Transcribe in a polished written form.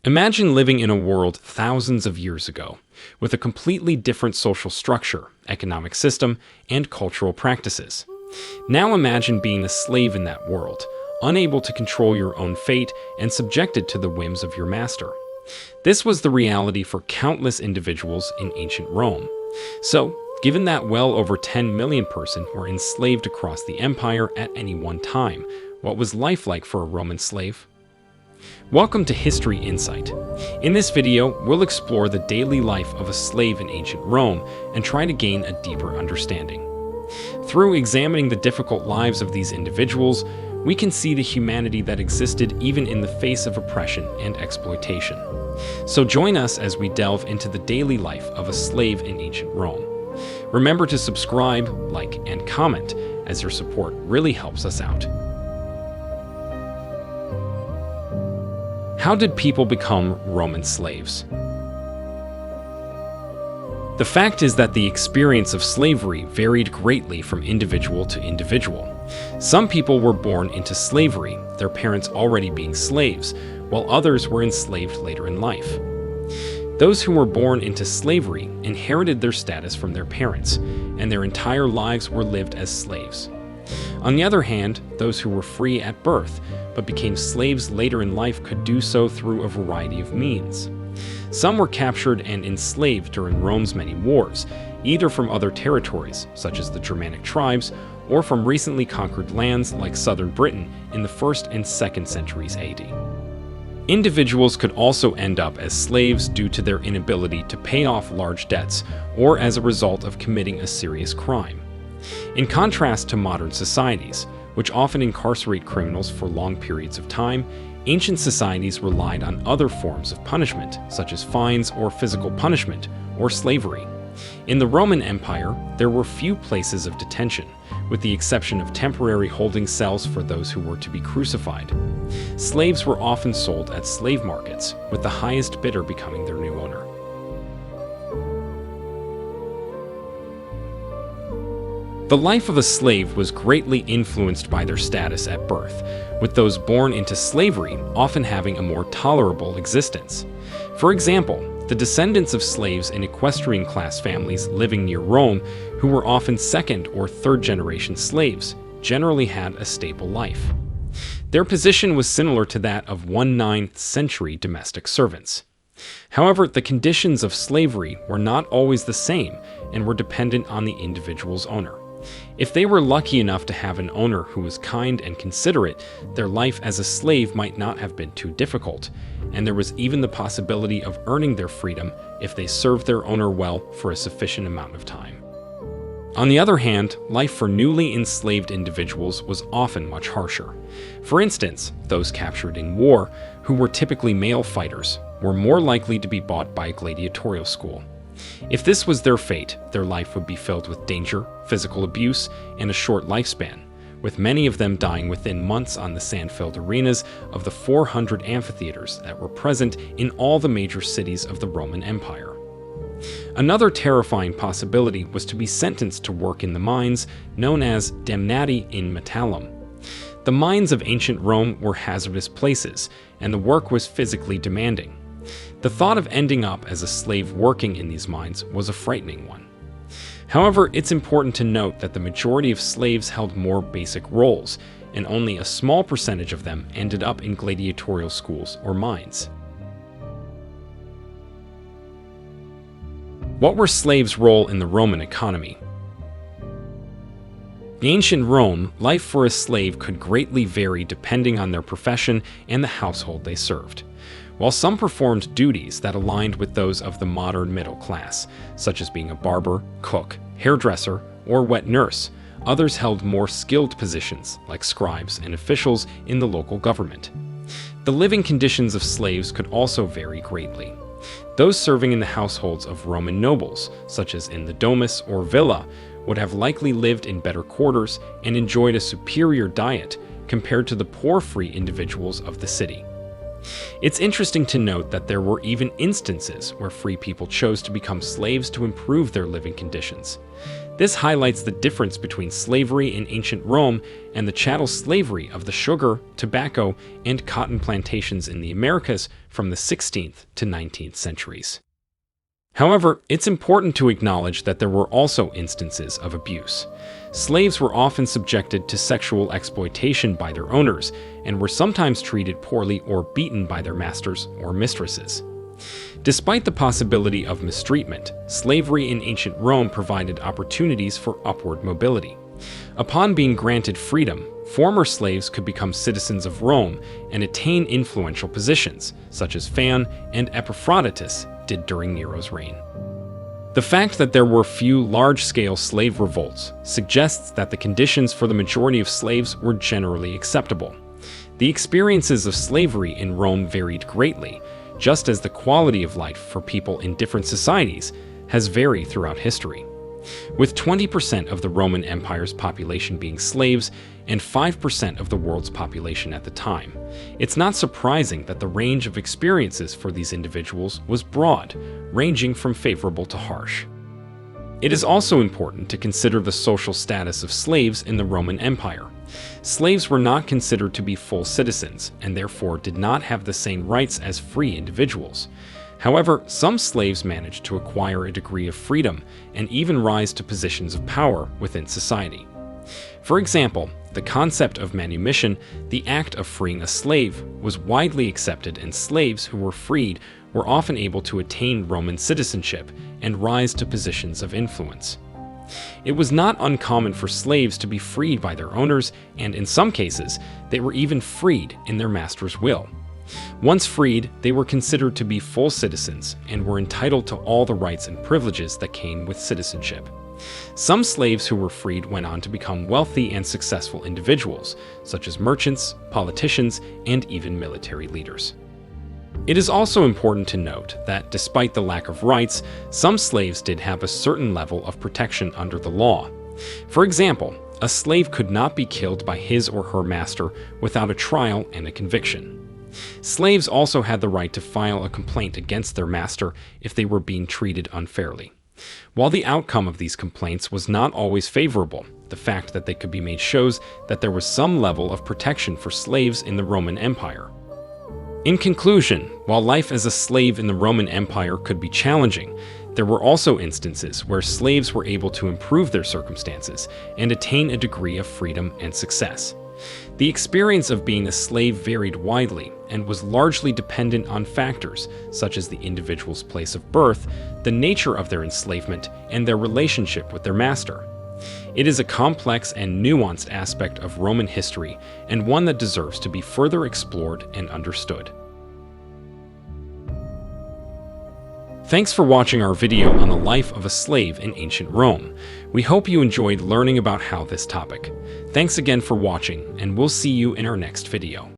Imagine living in a world thousands of years ago, with a completely different social structure, economic system, and cultural practices. Now imagine being a slave in that world, unable to control your own fate and subjected to the whims of your master. This was the reality for countless individuals in ancient Rome. So, given that well over 10 million persons were enslaved across the empire at any one time, what was life like for a Roman slave? Welcome to History Insight. In this video, we'll explore the daily life of a slave in ancient Rome and try to gain a deeper understanding. Through examining the difficult lives of these individuals, we can see the humanity that existed even in the face of oppression and exploitation. So join us as we delve into the daily life of a slave in ancient Rome. Remember to subscribe, like, and comment, as your support really helps us out. How did people become Roman slaves? The fact is that the experience of slavery varied greatly from individual to individual. Some people were born into slavery, their parents already being slaves, while others were enslaved later in life. Those who were born into slavery inherited their status from their parents, and their entire lives were lived as slaves. On the other hand, those who were free at birth but became slaves later in life could do so through a variety of means. Some were captured and enslaved during Rome's many wars, either from other territories, such as the Germanic tribes, or from recently conquered lands like southern Britain in the 1st and 2nd centuries AD. Individuals could also end up as slaves due to their inability to pay off large debts or as a result of committing a serious crime. In contrast to modern societies, which often incarcerate criminals for long periods of time, ancient societies relied on other forms of punishment, such as fines or physical punishment, or slavery. In the Roman Empire, there were few places of detention, with the exception of temporary holding cells for those who were to be crucified. Slaves were often sold at slave markets, with the highest bidder becoming their new owner. The life of a slave was greatly influenced by their status at birth, with those born into slavery often having a more tolerable existence. For example, the descendants of slaves in Equestrian-class families living near Rome, who were often second or third generation slaves, generally had a stable life. Their position was similar to that of 9th century domestic servants. However, the conditions of slavery were not always the same and were dependent on the individual's owner. If they were lucky enough to have an owner who was kind and considerate, their life as a slave might not have been too difficult, and there was even the possibility of earning their freedom if they served their owner well for a sufficient amount of time. On the other hand, life for newly enslaved individuals was often much harsher. For instance, those captured in war, who were typically male fighters, were more likely to be bought by a gladiatorial school. If this was their fate, their life would be filled with danger, physical abuse, and a short lifespan, with many of them dying within months on the sand-filled arenas of the 400 amphitheaters that were present in all the major cities of the Roman Empire. Another terrifying possibility was to be sentenced to work in the mines, known as damnati in metallum. The mines of ancient Rome were hazardous places, and the work was physically demanding. The thought of ending up as a slave working in these mines was a frightening one. However, it's important to note that the majority of slaves held more basic roles, and only a small percentage of them ended up in gladiatorial schools or mines. What were slaves' role in the Roman economy? In ancient Rome, life for a slave could greatly vary depending on their profession and the household they served. While some performed duties that aligned with those of the modern middle class, such as being a barber, cook, hairdresser, or wet nurse, others held more skilled positions like scribes and officials in the local government. The living conditions of slaves could also vary greatly. Those serving in the households of Roman nobles, such as in the domus or villa, would have likely lived in better quarters and enjoyed a superior diet compared to the poor free individuals of the city. It's interesting to note that there were even instances where free people chose to become slaves to improve their living conditions. This highlights the difference between slavery in ancient Rome and the chattel slavery of the sugar, tobacco, and cotton plantations in the Americas from the 16th to 19th centuries. However, it's important to acknowledge that there were also instances of abuse. Slaves were often subjected to sexual exploitation by their owners and were sometimes treated poorly or beaten by their masters or mistresses. Despite the possibility of mistreatment, slavery in ancient Rome provided opportunities for upward mobility. Upon being granted freedom, former slaves could become citizens of Rome and attain influential positions, such as Phaon and Epaphroditus did during Nero's reign. The fact that there were few large-scale slave revolts suggests that the conditions for the majority of slaves were generally acceptable. The experiences of slavery in Rome varied greatly, just as the quality of life for people in different societies has varied throughout history. With 20% of the Roman Empire's population being slaves and 5% of the world's population at the time, it's not surprising that the range of experiences for these individuals was broad, ranging from favorable to harsh. It is also important to consider the social status of slaves in the Roman Empire. Slaves were not considered to be full citizens and therefore did not have the same rights as free individuals. However, some slaves managed to acquire a degree of freedom and even rise to positions of power within society. For example, the concept of manumission, the act of freeing a slave, was widely accepted, and slaves who were freed were often able to attain Roman citizenship and rise to positions of influence. It was not uncommon for slaves to be freed by their owners, and in some cases, they were even freed in their master's will. Once freed, they were considered to be full citizens and were entitled to all the rights and privileges that came with citizenship. Some slaves who were freed went on to become wealthy and successful individuals, such as merchants, politicians, and even military leaders. It is also important to note that despite the lack of rights, some slaves did have a certain level of protection under the law. For example, a slave could not be killed by his or her master without a trial and a conviction. Slaves also had the right to file a complaint against their master if they were being treated unfairly. While the outcome of these complaints was not always favorable, the fact that they could be made shows that there was some level of protection for slaves in the Roman Empire. In conclusion, while life as a slave in the Roman Empire could be challenging, there were also instances where slaves were able to improve their circumstances and attain a degree of freedom and success. The experience of being a slave varied widely and was largely dependent on factors such as the individual's place of birth, the nature of their enslavement, and their relationship with their master. It is a complex and nuanced aspect of Roman history, and one that deserves to be further explored and understood. Thanks for watching our video on the life of a slave in ancient Rome. We hope you enjoyed learning about this topic. Thanks again for watching, and we'll see you in our next video.